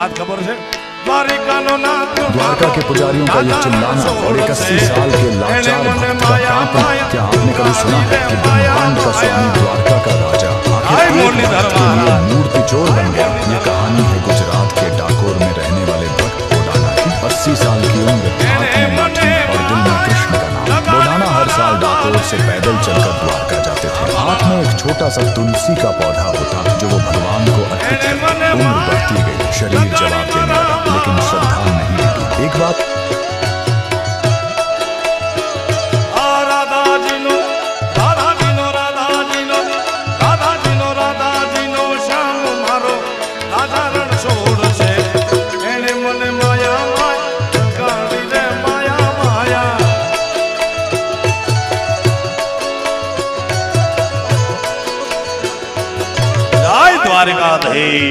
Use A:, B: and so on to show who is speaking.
A: खबर है
B: द्वारका के पुजारियों का ये चिल्लाना और 81 साल के लाचार भक्त का कांपना, क्या आपने कभी सुना है कि ब्रह्मांड का स्वामी द्वारका का राजा आखिर एक भक्त के लिए मूर्ति चोर बन गया? ये कहानी है गुजरात के डाकोर में रहने वाले भक्त बोडाना की। 80 साल की उम्र, हाथ में लाठी और दिल में कृष्ण का नाम। बोडाना हर साल डाकोर से पैदल चलकर द्वारका जाते थे। हाथ में एक छोटा सा तुलसी का पौधा होता जो वो भगवान को अर्पित करते। उम्र बढ़ती गई, शरीर जवाब देने लगा, लेकिन श्रद्धा नहीं टूटी। एक बात
A: द्वारकाधीश